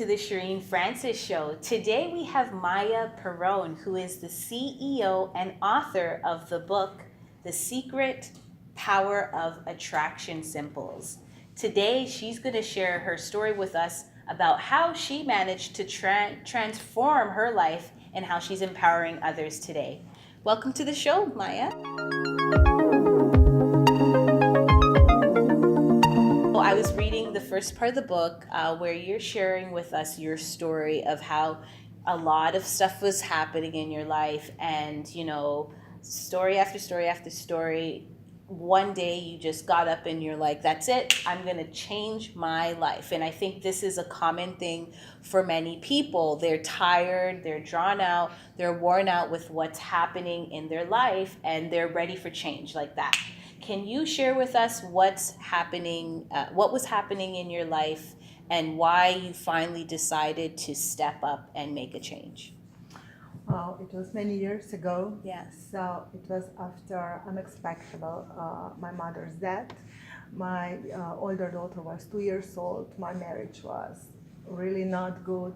the Cherene Francis Show. Today we have Maya Peron, who is the CEO and author of the book, The Secret Power of Attraction Symbols. Today she's going to share her story with us about how she managed to transform her life and how she's empowering others today. Welcome to the show, Maya. I was reading the first part of the book where you're sharing with us your story of how a lot of stuff was happening in your life, and story after story after story, one day you just got up and you're like, that's it, I'm going to change my life. And I think this is a common thing for many people. They're tired, they're drawn out, they're worn out with what's happening in their life, and they're ready for change like that. Can you share with us what was happening in your life and why you finally decided to step up and make a change? Well, it was many years ago. Yes. So it was after unexpected my mother's death. My older daughter was 2 years old. My marriage was really not good.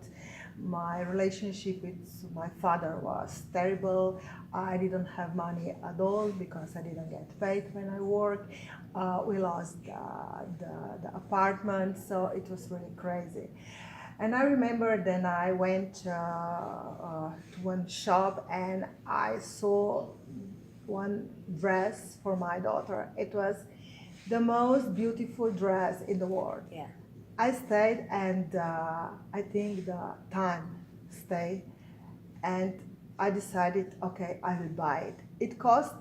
My relationship with my father was terrible. I didn't have money at all because I didn't get paid when I worked. We lost the apartment, so it was really crazy. And I remember then I went to one shop and I saw one dress for my daughter. It was the most beautiful dress in the world. Yeah. I stayed, and I think the time stayed, and I decided, okay, I will buy it. It cost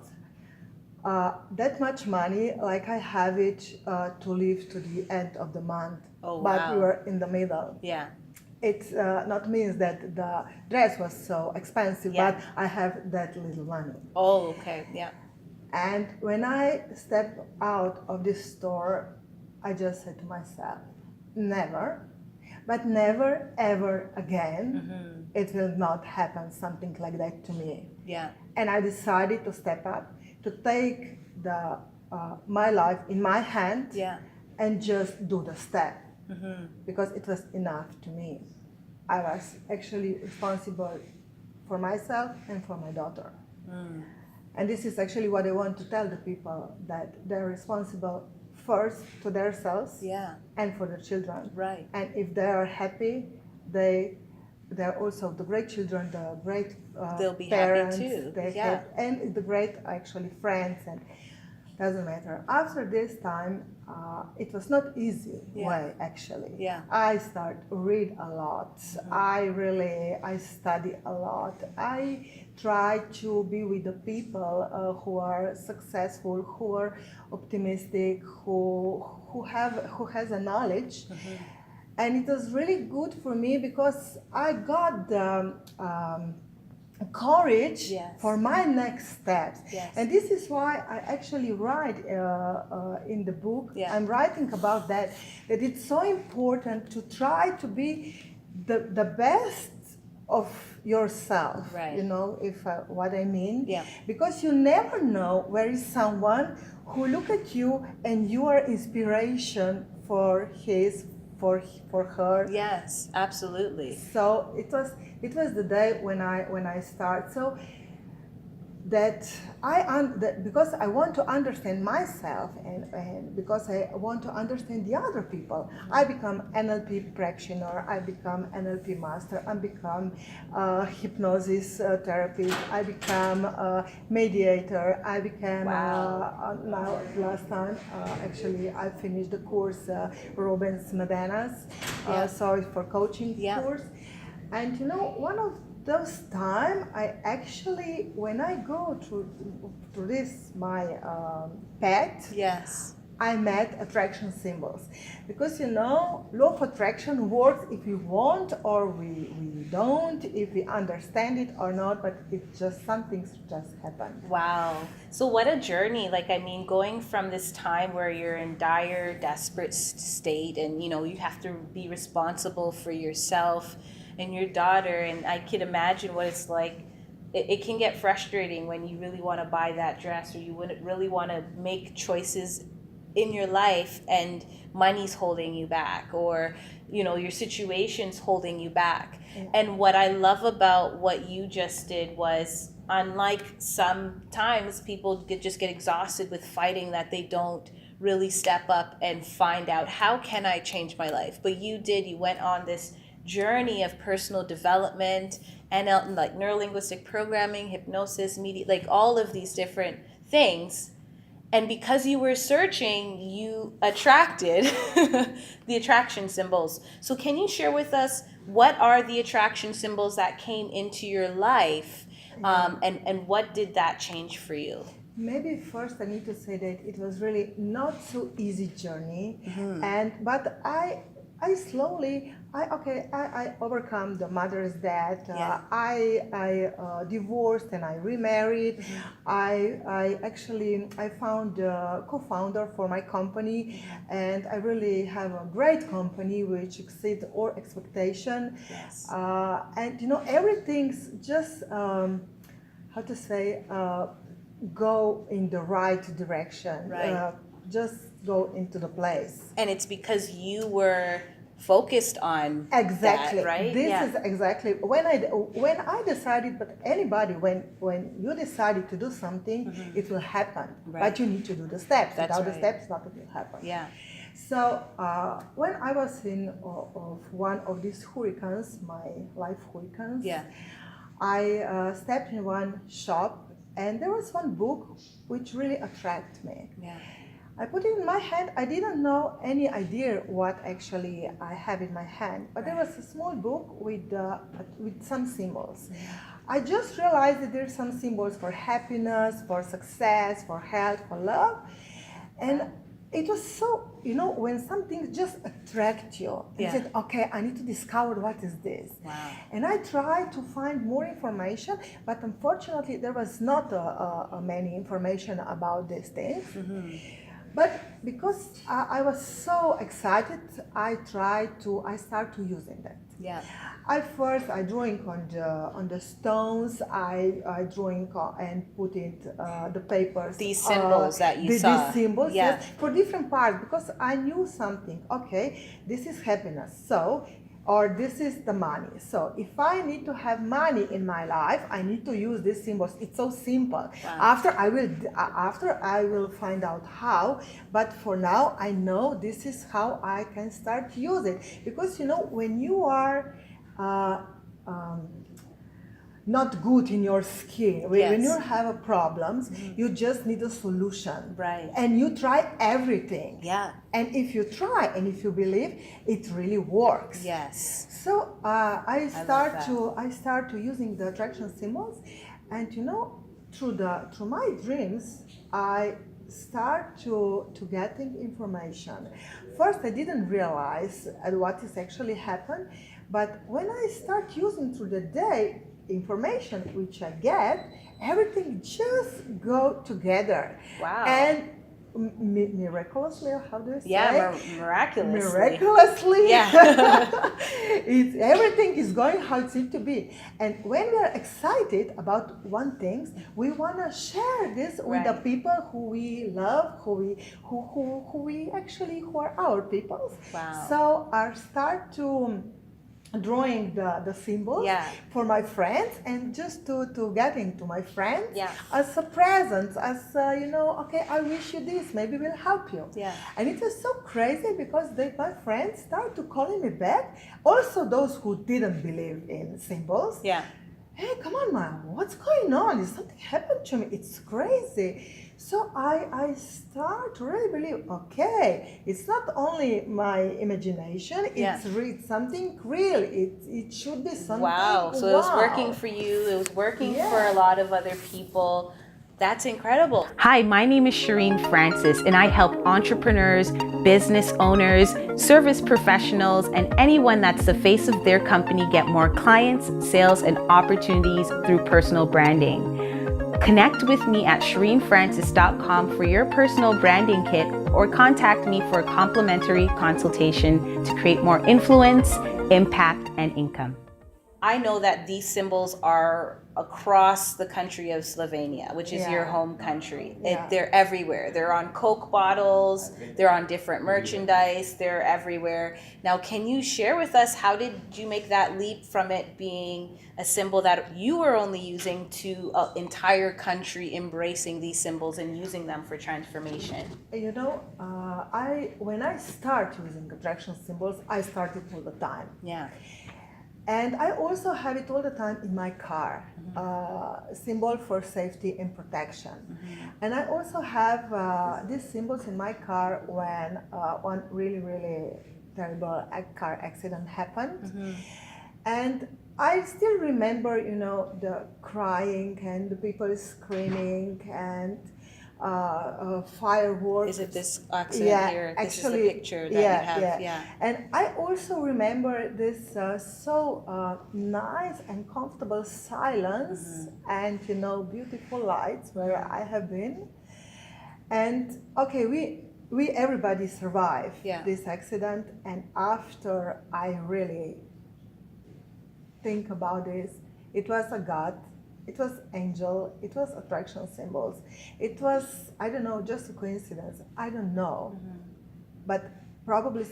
that much money, like I have it to live to the end of the month. Oh, but wow. We were in the middle. Yeah. It's not means that the dress was so expensive, Yeah. but I have that little money. Oh, okay. Yeah. And when I stepped out of this store, I just said to myself, never, but never ever again, it will not happen something like that to me. Yeah. And I decided to step up, to take the my life in my hand, Yeah. and just do the step, because it was enough to me. I was actually responsible for myself and for my daughter. And this is actually what I want to tell the people, that they're responsible first to themselves, Yeah. and for their children. Right. And if they are happy, they're also the great children, the great They'll be parents, happy too. they Yeah. have, and the great actually friends, and doesn't matter. After this time, it was not easy way actually. Yeah. I start read a lot. I study a lot. I try to be with the people who are successful, who are optimistic, who has a knowledge. And it was really good for me because I got the courage Yes. for my next steps. Yes. And this is why I actually write in the book. Yeah. I'm writing about that it's so important to try to be the best of yourself. Right. You know, if what I mean. Yeah. Because you never know where is someone who look at you and you are inspiration for for her. Yes, absolutely. So it was the day when I start. So that because I want to understand myself, and because I want to understand the other people, I become NLP practitioner, I become NLP master, I become hypnosis therapist, I become mediator, I became Wow. now last time actually I finished the course Robin's Medenas, Yeah. sorry for coaching Yeah. course. And one of those time, I actually, when I go to this my pet, Yes. I met attraction symbols, because law of attraction works if we want or we don't, if we understand it or not, but it's just something just happened. Wow. So what a journey. Going from this time where you're in dire, desperate state, and you have to be responsible for yourself and your daughter, and I could imagine what it's like. It can get frustrating when you really want to buy that dress, or you wouldn't really want to make choices in your life and money's holding you back, or your situation's holding you back. Yeah. And what I love about what you just did was, unlike sometimes people just get exhausted with fighting, that they don't really step up and find out, how can I change my life? But you went on this journey of personal development and like neurolinguistic programming, hypnosis, media, like all of these different things. And because you were searching, you attracted the attraction symbols. So can you share with us, what are the attraction symbols that came into your life, and what did that change for you? Maybe first I need to say that it was really not so easy journey, but I slowly I overcome the mother's death. I divorced and I remarried. I actually found a co-founder for my company, and I really have a great company which exceeds all expectation. Yes. And everything's just how to say, go in the right direction. Right. Just go into the place. And it's because you were focused on Exactly. that, right? This is exactly when I decided. But anybody, when you decided to do something, it will happen. Right. But you need to do the steps. That's Without right. the steps, nothing will happen. Yeah. So when I was in of one of these hurricanes, my life hurricanes, Yeah. I stepped in one shop, and there was one book which really attracted me. Yeah. I put it in my hand. I didn't know any idea what actually I have in my hand, but there was a small book with some symbols. I just realized that there's some symbols for happiness, for success, for health, for love, and it was so, when something just attracts you, you said, okay, I need to discover what is this. Wow. And I tried to find more information, but unfortunately there was not many information about these things. But because I was so excited, I started to using that. Yeah. I drawing on the stones. I drawing and put it the papers. These symbols that you saw. These symbols, Yeah. yes, for different parts, because I knew something. Okay, this is happiness. So, or this is the money. So if I need to have money in my life, I need to use these symbols. It's so simple. Wow. After I will find out how, but for now I know this is how I can start to use it. Because when you are not good in your skin, when you have problems, you just need a solution. Right. And you try everything. Yeah. And if you try and if you believe, it really works. Yes. So I start to using the attraction symbols, and through my dreams, I start to getting information. First, I didn't realize what is actually happened, but when I start using through the day information which I get, everything just go together. Wow. And miraculously, how do you say? Yeah, miraculously. Miraculously. Yeah. Everything is going how it seems to be. And when we are excited about one thing, we want to share this with the people who we love, who are our people. Wow. So I start to drawing the symbols for my friends, and just to getting to my friends as a present, as okay, I wish you this, maybe will help you. And it was so crazy because my friends start to calling me back, also those who didn't believe in symbols. Hey, come on, man, what's going on? Is something happened to me? It's crazy. So I start to really believe, okay, it's not only my imagination, it's something real. It should be something. Wow. So it was working for you. It was working for a lot of other people. That's incredible. Hi, my name is Cherene Francis, and I help entrepreneurs, business owners, service professionals, and anyone that's the face of their company get more clients, sales, and opportunities through personal branding. Connect with me at ChereneFrancis.com for your personal branding kit, or contact me for a complimentary consultation to create more influence, impact, and income. I know that these symbols are across the country of Slovenia, which is your Yeah. home country. Yeah. They're everywhere. They're on Coke bottles, they're on different merchandise, they're everywhere. Now, can you share with us, how did you make that leap from it being a symbol that you were only using to an entire country embracing these symbols and using them for transformation? You know, when I start using attraction symbols, I start it all the time. Yeah. And I also have it all the time in my car, symbol for safety and protection. And I also have these symbols in my car when one really, really terrible car accident happened. And I still remember, you know, the crying and the people screaming and fireworks. Is it this accident here? This is the picture that you have. Yeah. And I also remember this nice and comfortable silence and, you know, beautiful lights where I have been. And okay, we everybody survived this accident. And after I really think about this, it was a God. It was angel, it was attraction symbols. It was, I don't know, just a coincidence. I don't know. But probably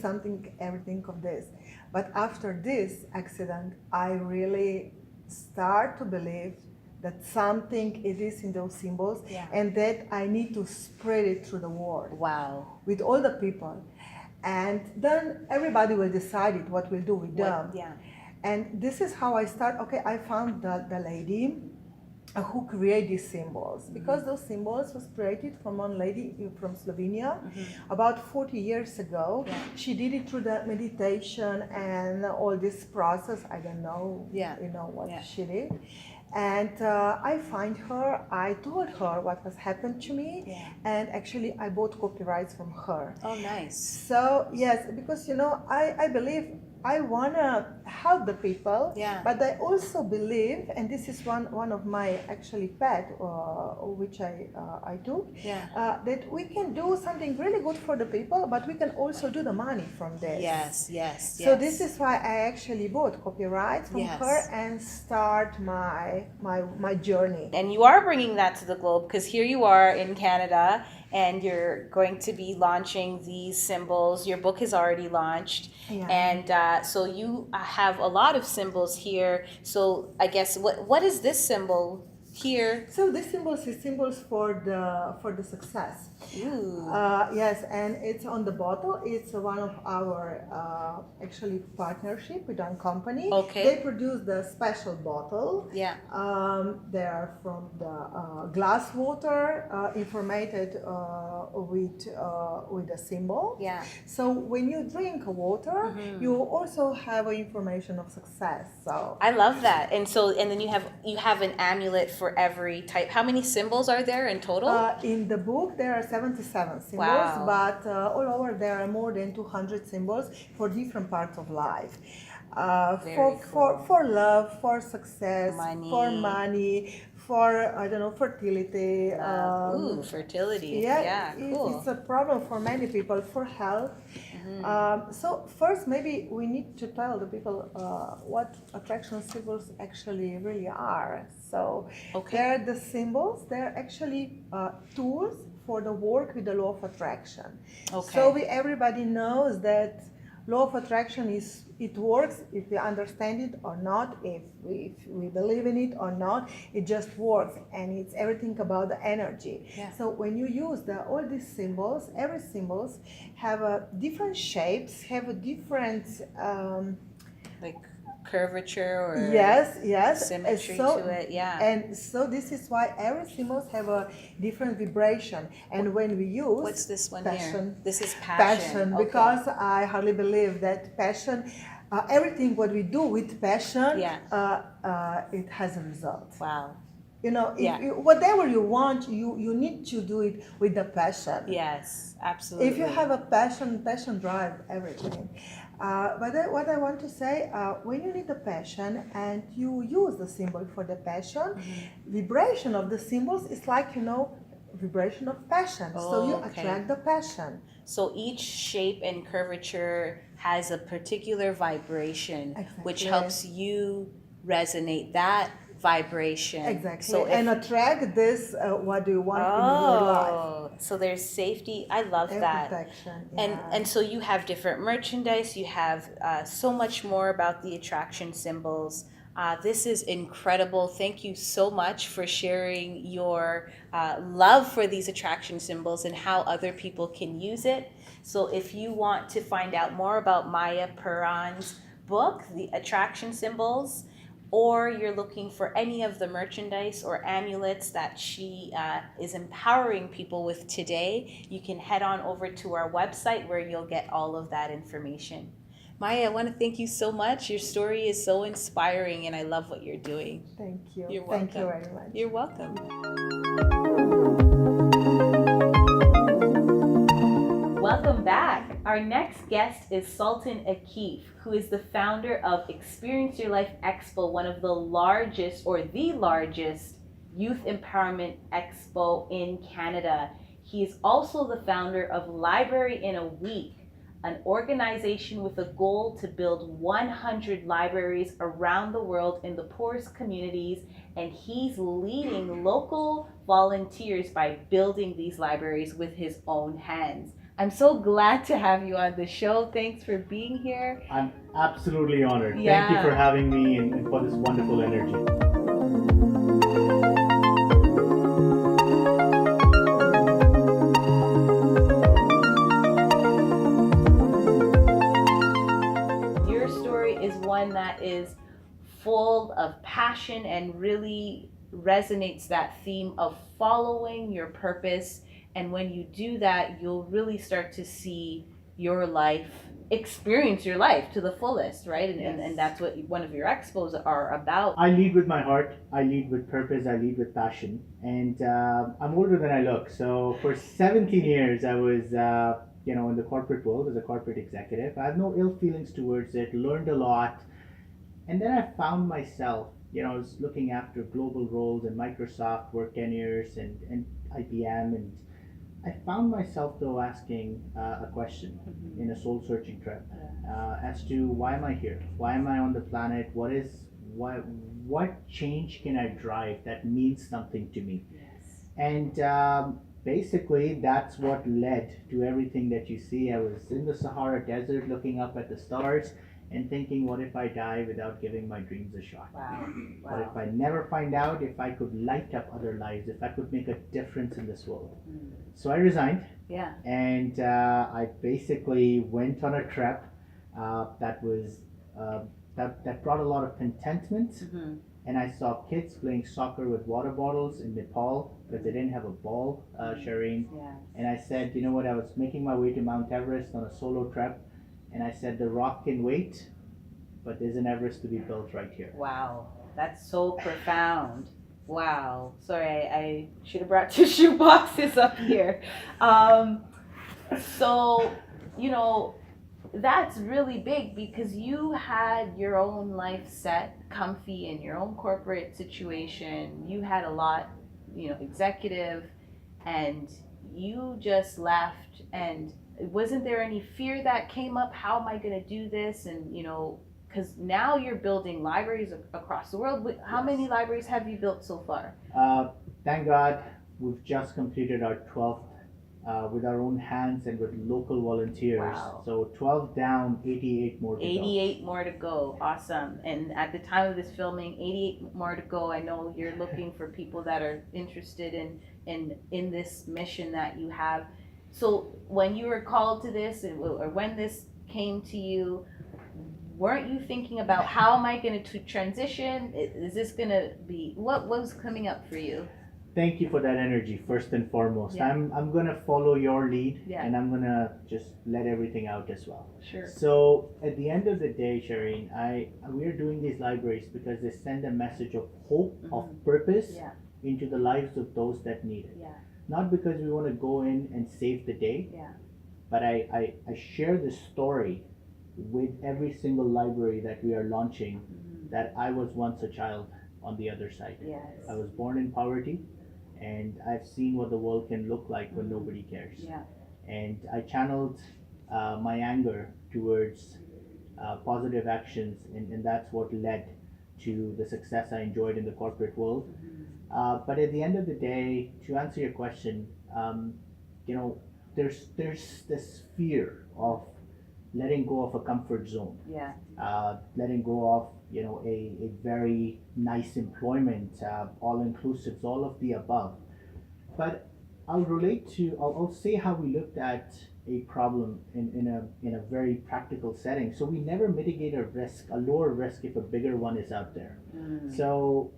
everything of this. But after this accident, I really start to believe that something it is in those symbols and that I need to spread it through the world. Wow. With all the people. And then everybody will decide what we'll do with them. Yeah. And this is how I start. Okay, I found the lady who create these symbols, because those symbols was created from one lady from Slovenia about 40 years ago. She did it through the meditation and all this process. I don't know, you know what she did. And I find her, I told her what has happened to me, and actually I bought copyrights from her. Oh, nice. So yes, because you know, I believe I want to help the people, but I also believe, and this is one of my actually pet, which I took, that we can do something really good for the people, but we can also do the money from this. Yes. So this is why I actually bought copyrights from her and start my journey. And you are bringing that to the globe, because here you are in Canada, and you're going to be launching these symbols. Your book is already launched, and so you have a lot of symbols here. So I guess what is this symbol here? So this symbols is symbols for the success. Yes, and it's on the bottle. It's one of our actually partnership with one company. Okay. They produce the special bottle. Yeah. They are from the glass water, informated with a symbol. Yeah. So when you drink water, you also have information of success. So I love that. And then you have an amulet for every type. How many symbols are there in total? In the book there are 77 symbols, but all over there are more than 200 symbols for different parts of life. For love, for success, for money, for I don't know, fertility. Fertility. Cool. It's a problem for many people. For health. So first, maybe we need to tell the people what attraction symbols actually really are. So they're the symbols. They're actually tools for the work with the law of attraction. So everybody knows that law of attraction it works if we understand it or not, if we believe in it or not. It just works, and it's everything about the energy. So when you use all these symbols, every symbols have different shapes, have a different like curvature or symmetry to it. And so this is why every symbols have a different vibration. And when we use what's this one passion, here? This is passion. Because I hardly believe that passion, everything what we do with passion, it has a result. Wow. You know, whatever you want, you need to do it with the passion. Yes, absolutely. If you have a passion drives everything. But what I want to say, when you need the passion and you use the symbol for the passion, vibration of the symbols is like, you know, vibration of passion. So you attract the passion. So each shape and curvature has a particular vibration, which helps you resonate that vibration. Exactly. So and attract this, what do you want in your life? oh, so there's safety. I love And that. protection. And Yeah. and so you have different merchandise. You have so much more about the attraction symbols. This is incredible. Thank you so much for sharing your love for these attraction symbols and how other people can use it. So if you want to find out more about Maya Peron's book, The Attraction Symbols, or you're looking for any of the merchandise or amulets that she is empowering people with today, you can head on over to our website where you'll get all of that information. Maya, I want to thank you so much. Your story is so inspiring, and I love what you're doing. Thank you. You're Thank you welcome. very much. You're welcome. Welcome back. Our next guest is Sultan Akif, who is the founder of Experience Your Life Expo, one of the largest or the largest youth empowerment expo in Canada. He is also the founder of Library in a Week, an organization with a goal to build 100 libraries around the world in the poorest communities, and he's leading local volunteers by building these libraries with his own hands. I'm so glad to have you on the show. Thanks for being here. I'm absolutely honored. Yeah. Thank you for having me and for this wonderful energy. Your story is one that is full of passion and really resonates that theme of following your purpose. And when you do that, you'll really start to see your life, experience your life to the fullest, right? And that's what one of your expos are about. I lead with my heart, I lead with purpose, I lead with passion. And I'm older than I look. So for 17 years, I was in the corporate world as a corporate executive. I have no ill feelings towards it, learned a lot. And then I found myself, I was looking after global roles in Microsoft, worked 10 years, and IBM. And I found myself, though, asking a question in a soul searching trip as to why am I here? Why am I on the planet? What change can I drive that means something to me? Yes. And basically, that's what led to everything that you see. I was in the Sahara Desert looking up at the stars and thinking, what if I die without giving my dreams a shot? Wow. What if I never find out, if I could light up other lives, if I could make a difference in this world? So I resigned. Yeah. And I basically went on a trip that was that brought a lot of contentment. Mm-hmm. And I saw kids playing soccer with water bottles in Nepal because they didn't have a ball, Cherene. Yeah. And I said, you know what? I was making my way to Mount Everest on a solo trip, and I said, the rock can wait, but there's an Everest to be built right here. Wow, that's so profound. Wow. Sorry, I should have brought tissue boxes up here. So, that's really big because you had your own life set, comfy in your own corporate situation. You had a lot, executive, and you just left. And wasn't there any fear that came up? How am I going to do this? And, because now you're building libraries across the world. How many libraries have you built so far? Thank God we've just completed our 12th with our own hands and with local volunteers. Wow. So 12 down, 88 more to 88 more to go. Awesome. And at the time of this filming, 88 more to go. I know you're looking for people that are interested in this mission that you have. So when you were called to this, or when this came to you, weren't you thinking about how am I going to transition? Is this going to be, what was coming up for you? Thank you for that energy, first and foremost. Yeah. I'm going to follow your lead, Yeah. and I'm going to just let everything out as well. Sure. So at the end of the day, Cherene, we're doing these libraries because they send a message of hope, of purpose Yeah. into the lives of those that need it. Yeah. Not because we want to go in and save the day, Yeah. but I share the story with every single library that we are launching that I was once a child on the other side. Yes. I was born in poverty, and I've seen what the world can look like when nobody cares. Yeah. And I channeled my anger towards positive actions, and that's what led to the success I enjoyed in the corporate world. Mhm. But at the end of the day, to answer your question, you know, there's this fear of letting go of a comfort zone, Yeah. letting go of a very nice employment, all inclusives, all of the above. But I'll say how we looked at a problem in a very practical setting. So we never mitigate a risk, a lower risk if a bigger one is out there. Mm. So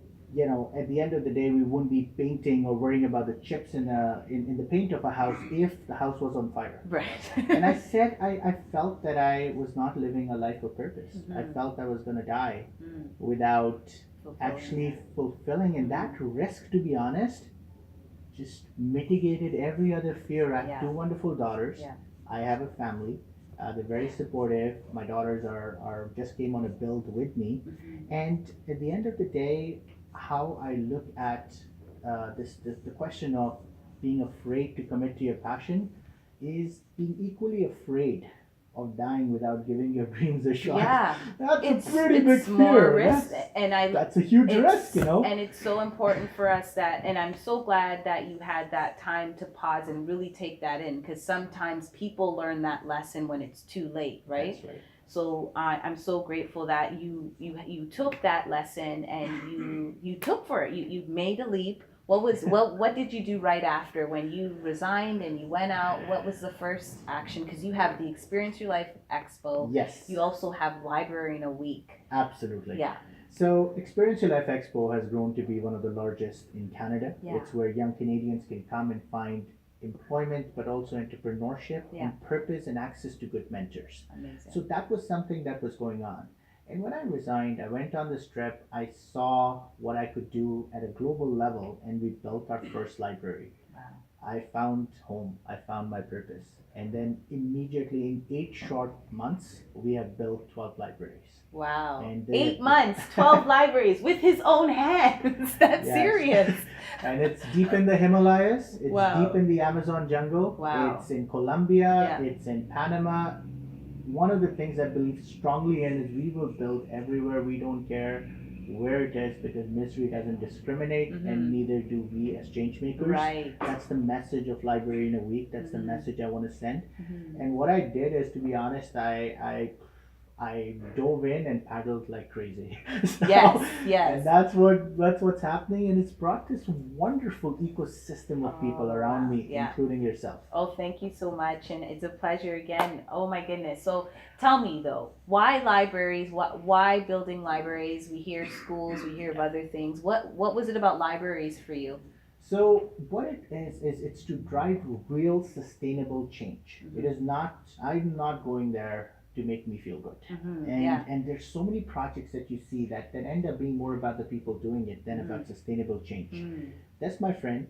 at the end of the day, we wouldn't be painting or worrying about the chips in the paint of a house if the house was on fire. Right. And I said I felt that I was not living a life of purpose. I Mhm. felt I was going to die Mm. without Fulfilling actually that. fulfilling. And that risk, to be honest, just mitigated every other fear. I have Yeah. two wonderful daughters. Yeah. I have a family. They're very supportive. My daughters are just came on a build with me. Mhm. And at the end of the day, how I look at the question of being afraid to commit to your passion is being equally afraid of dying without giving your dreams a shot. Yeah. That's a pretty big It's more fear. risk, That's, and that's a huge risk, and it's so important for us that, and I'm so glad that you had that time to pause and really take that in, because sometimes people learn that lesson when it's too late, right? That's right. So I'm so grateful that you took that lesson and you took for it. You made a leap. What did you do right after when you resigned and you went out? What was the first action? Because you have the Experience Your Life Expo. Yes. You also have Library in a Week. Absolutely. Yeah. So, Experience Your Life Expo has grown to be one of the largest in Canada. Yeah. It's where young Canadians can come and find employment, but also entrepreneurship Yeah. and purpose and access to good mentors. Amazing. So, that was something that was going on. And when I resigned, I went on this trip. I saw what I could do at a global level, and we built our first library. Wow. I found home, I found my purpose. And then immediately in 8 short months, we have built 12 libraries. Wow. And 8 months, 12 libraries with his own hands. That's Yes. serious. And it's deep in the Himalayas, it's Wow. deep in the Amazon jungle, Wow. it's in Colombia, Yeah. it's in Panama. One of the things I believe strongly in is we will build everywhere. We don't care where it is, because misery doesn't discriminate, Mhm. and neither do we as change makers. Right. That's the message of Library in a Week. That's Mhm. the message I want to send. Mhm. And what I did is, to be honest, I dove in and paddled like crazy. So- Yes, yes. And that's what's happening, and it's brought this wonderful ecosystem of people Oh, around wow. me, Yeah. including yourself. Oh, thank you so much, and it's a pleasure again. Oh my goodness. So tell me though, why libraries? Why building libraries? We hear schools, we hear of other things. What was it about libraries for you? So what it is it's to drive real sustainable change. Mhm. It is not. I'm not going there to make me feel good. Mm-hmm. And Yeah. and there's so many projects that you see that end up being more about the people doing it than about sustainable change. Mm. This, my friend,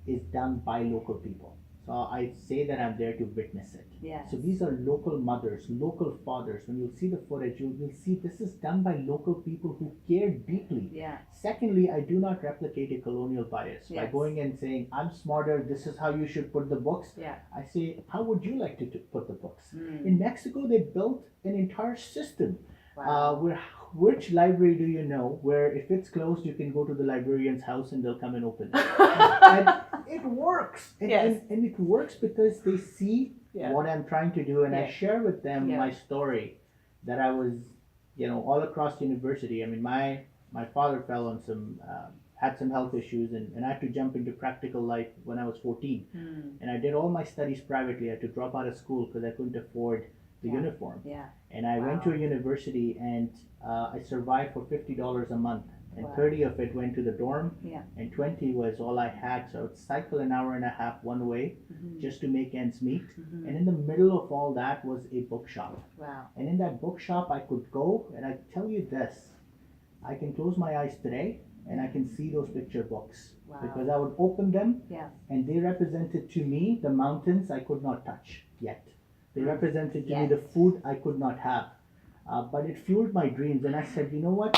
is done by local people. So I say that I'm there to witness it. Yes. So these are local mothers, local fathers. When you'll see the footage, you'll see this is done by local people who care deeply. Yeah. Secondly, I do not replicate a colonial bias by Yes. going and saying, I'm smarter, this is how you should put the books. Yeah. I say, how would you like to put the books? Mm. In Mexico, they built an entire system. Wow. Which library do you know where if it's closed, you can go to the librarian's house and they'll come and open it? And it works. Yes. And it works because they see Yeah. what I'm trying to do, and I Yeah. share with them Yeah. my story that I was, all across university. I mean, my father fell on had some health issues, and I had to jump into practical life when I was 14. Mm. And I did all my studies privately. I had to drop out of school because I couldn't afford the Yeah. uniform. Yeah. And I went to a university, and I survived for $50 a month, and Wow. 30 of it went to the dorm, Yeah. and 20 was all I had. So I would cycle an hour and a half one way Mhm. just to make ends meet. Mhm. And in the middle of all that was a bookshop. Wow. And in that bookshop, I could go, and I tell you this, I can close my eyes today, and I can see those picture books. Wow. Because I would open them, Yeah. and they represented to me the mountains I could not touch yet. They represented to me the food I could not have. But it fueled my dreams, and I said, you know what?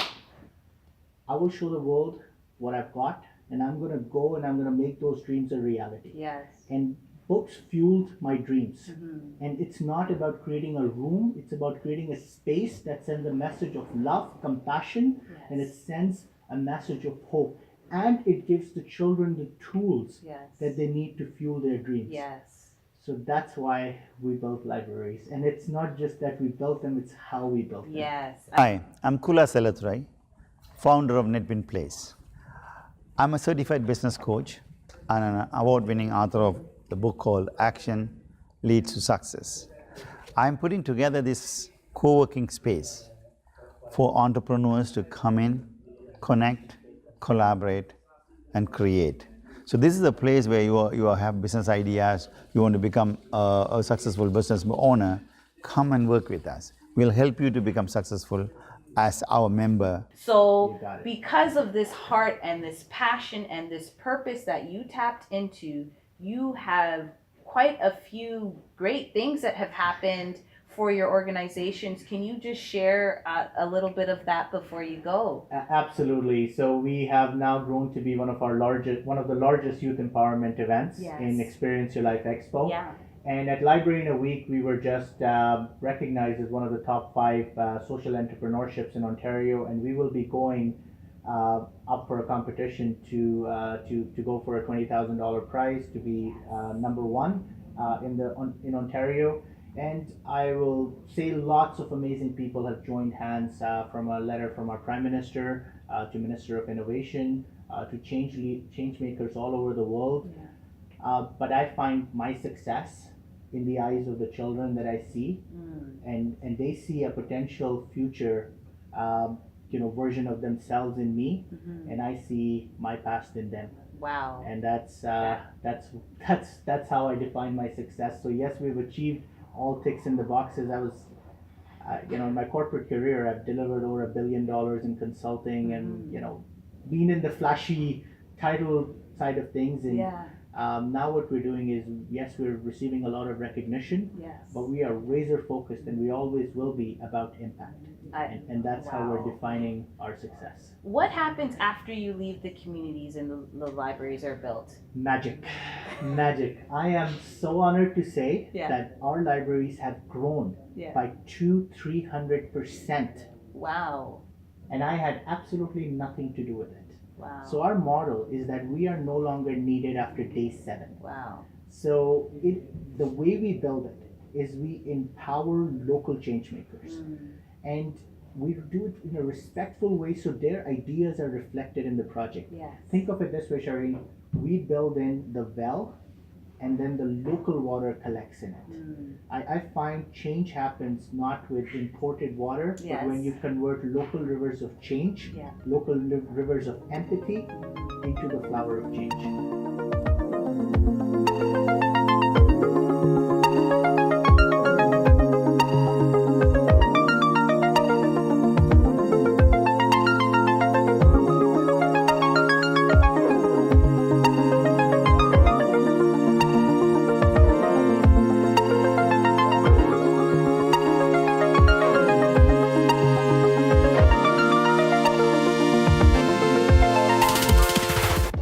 I will show the world what I've got, and I'm going to go and I'm going to make those dreams a reality. Yes. And books fueled my dreams. Mm-hmm. And it's not about creating a room, it's about creating a space that sends a message of love, compassion, and it sends a message of hope. And it gives the children the tools that they need to fuel their dreams. Yes. So that's why we built libraries. And it's not just that we built them, it's how we built them. Yes. Hi, I'm Kula Selatrai, founder of NetWin Place. I'm a certified business coach and an award-winning author of the book called Action Leads to Success. I'm putting together this co-working space for entrepreneurs to come in, connect, collaborate, and create. So this is a place where you have business ideas, you want to become a successful business owner, come and work with us. We'll help you to become successful as our member. So because of this heart and this passion and this purpose that you tapped into, you have quite a few great things that have happened for your organizations. Can you just share a little bit of that before you go? Absolutely. So we have now grown to be one of the largest youth empowerment events in Experience Your Life Expo. Yeah. And at Library in a Week, we were just recognized as one of the top 5 social entrepreneurships in Ontario, and we will be going up for a competition to go for a $20,000 prize to be number 1 in Ontario. And I will say lots of amazing people have joined hands, from a letter from our Prime Minister to Minister of Innovation to change makers all over the world. But I find my success in the eyes of the children that I see, and they see a potential future version of themselves in me, and I see my past in them. Wow. And that's how I define my success. So yes, we've achieved all ticks in the boxes. I was in my corporate career, I've delivered over $1 billion in consulting, and been in the flashy title side of things, and now what we're doing is, yes, we're receiving a lot of recognition, but we are razor focused, and we always will be about impact. And that's how we're defining our success. What happens after you leave the communities and the libraries are built? Magic. I am so honored to say that our libraries have grown by 200-300%. Wow. And I had absolutely nothing to do with it. Wow. So our model is that we are no longer needed after day 7. Wow. So the way we build it is we empower local change makers. And we do it in a respectful way so their ideas are reflected in the project. Think of it this way, Cherene. We build in the well, and then the local water collects in it. I find change happens not with imported water, but when you convert local rivers of change, local rivers of empathy into the flower of change.